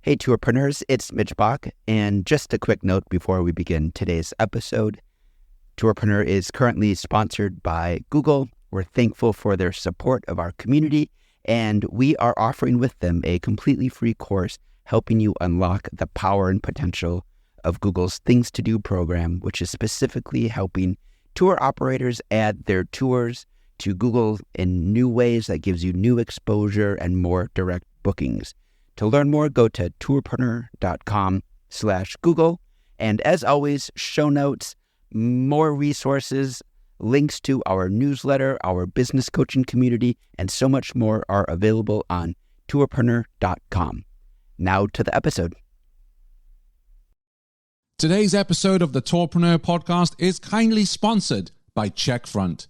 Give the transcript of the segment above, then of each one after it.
Hey, Tourpreneurs, it's Mitch Bach, and just a quick note before we begin today's episode. Tourpreneur is currently sponsored by Google. We're thankful for their support of our community, and we are offering with them a completely free course helping you unlock the power and potential of Google's Things to Do program, which is specifically helping tour operators add their tours to Google in new ways that gives you new exposure and more direct bookings. To learn more, go to tourpreneur.com/Google. And as always, show notes, more resources, links to our newsletter, our business coaching community, and so much more are available on tourpreneur.com. Now to the episode. Today's episode of the Tourpreneur podcast is kindly sponsored by Checkfront,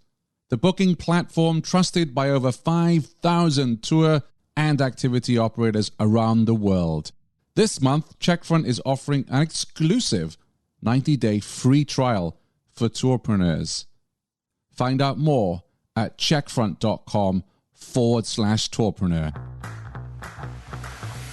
the booking platform trusted by over 5,000 tour and activity operators around the world. This month, Checkfront is offering an exclusive 90-day free trial for tourpreneurs. Find out more at checkfront.com/tourpreneur.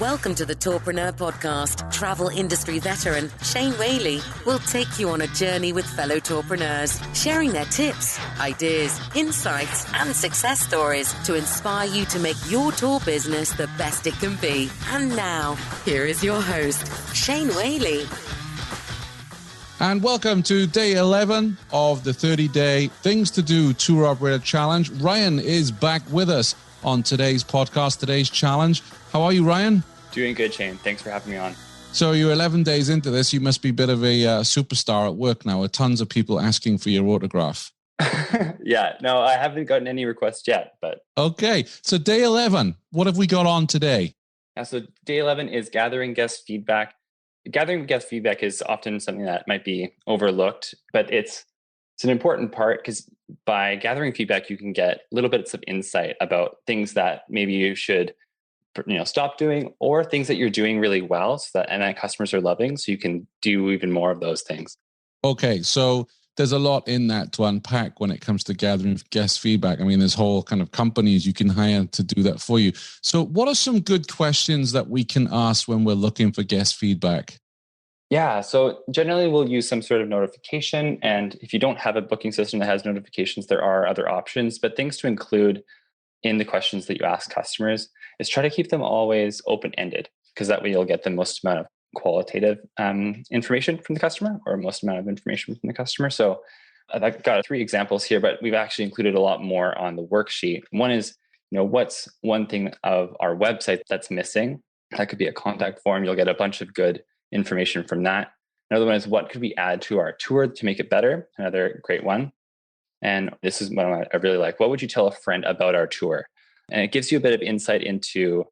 Welcome to the Tourpreneur podcast. Travel industry veteran Shane Whaley will take you on a journey with fellow tourpreneurs, sharing their tips, ideas, insights, and success stories to inspire you to make your tour business the best it can be. And now, here is your host, Shane Whaley. And welcome to day 11 of the 30-day Things to Do Tour Operator Challenge. Ryan is back with us on today's podcast, today's challenge. How are you, Ryan? Doing good, Shane. Thanks for having me on. So you're 11 days into this. You must be a bit of a superstar at work now, with tons of people asking for your autograph. Yeah, no, I haven't gotten any requests yet, but... Okay, so day 11, what have we got on today? Yeah, so day 11 is gathering guest feedback. Gathering guest feedback is often something that might be overlooked, but it's an important part because by gathering feedback, you can get little bits of insight about things that maybe you should stop doing, or things that you're doing really well and that customers are loving, so you can do even more of those things. Okay, so there's a lot in that to unpack when it comes to gathering guest feedback. I mean, there's whole kind of companies you can hire to do that for you. So what are some good questions that we can ask when we're looking for guest feedback? Yeah, so generally we'll use some sort of notification. And if you don't have a booking system that has notifications, there are other options. But things to include in the questions that you ask customers is try to keep them always open-ended, because that way you'll get the most amount of qualitative information from the customer, or most amount of information from the customer. So I've got 3 examples here, but we've actually included a lot more on the worksheet. One is, what's one thing of our website that's missing? That could be a contact form. You'll get a bunch of good information from that. Another one is, what could we add to our tour to make it better? Another great one. And this is one I really like. What would you tell a friend about our tour? And it gives you a bit of insight into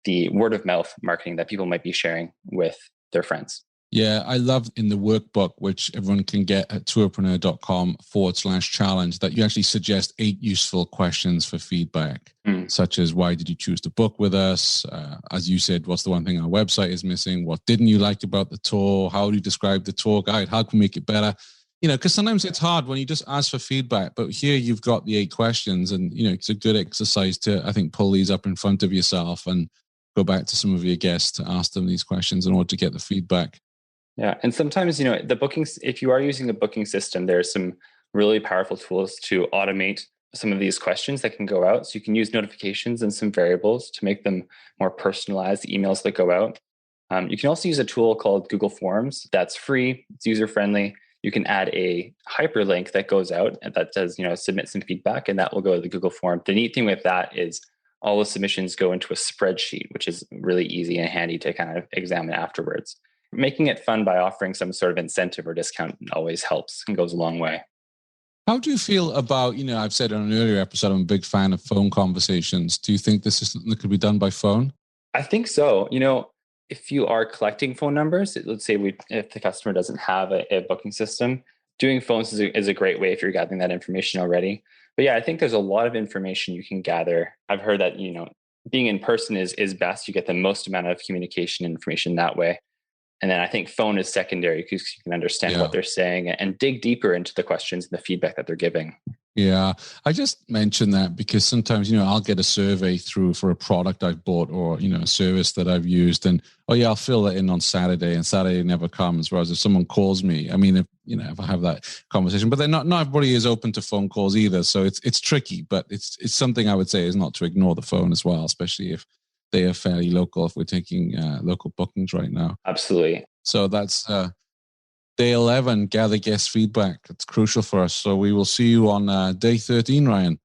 the word of mouth marketing that people might be sharing with their friends. Yeah, I love in the workbook, which everyone can get at tourpreneur.com/challenge, that you actually suggest 8 useful questions for feedback, such as, why did you choose to book with us? As you said, what's the one thing our website is missing? What didn't you like about the tour? How do you describe the tour guide? How can we make it better? Because sometimes it's hard when you just ask for feedback, but here you've got the 8 questions, and, it's a good exercise to, I think, pull these up in front of yourself and go back to some of your guests to ask them these questions in order to get the feedback. Yeah. And sometimes, the bookings, if you are using a booking system, there's some really powerful tools to automate some of these questions that can go out. So you can use notifications and some variables to make them more personalized, emails that go out. You can also use a tool called Google Forms that's free. It's user-friendly. You can add a hyperlink that goes out and that does, submit some feedback, and that will go to the Google form. The neat thing with that is all the submissions go into a spreadsheet, which is really easy and handy to kind of examine afterwards. Making it fun by offering some sort of incentive or discount always helps and goes a long way. How do you feel about, I've said in an earlier episode, I'm a big fan of phone conversations. Do you think this is something that could be done by phone? I think so. If you are collecting phone numbers, let's say if the customer doesn't have a booking system, doing phones is a great way if you're gathering that information already. But yeah, I think there's a lot of information you can gather. I've heard that, being in person is best. You get the most amount of communication information that way. And then I think phone is secondary because you can understand what they're saying and dig deeper into the questions and the feedback that they're giving. Yeah, I just mentioned that because sometimes, I'll get a survey through for a product I've bought or, a service that I've used, and, I'll fill it in on Saturday, and Saturday never comes. Whereas if someone calls me, I mean, if I have that conversation, but then not everybody is open to phone calls either. So it's tricky, but it's something I would say is not to ignore the phone as well, especially if they are fairly local, if we're taking local bookings right now. Absolutely. So that's day 11, gather guest feedback. It's crucial for us. So we will see you on day 13, Ryan.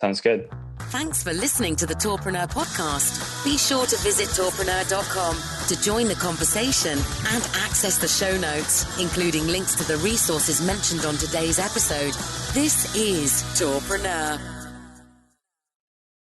Sounds good. Thanks for listening to the Tourpreneur podcast. Be sure to visit tourpreneur.com to join the conversation and access the show notes, including links to the resources mentioned on today's episode. This is Tourpreneur.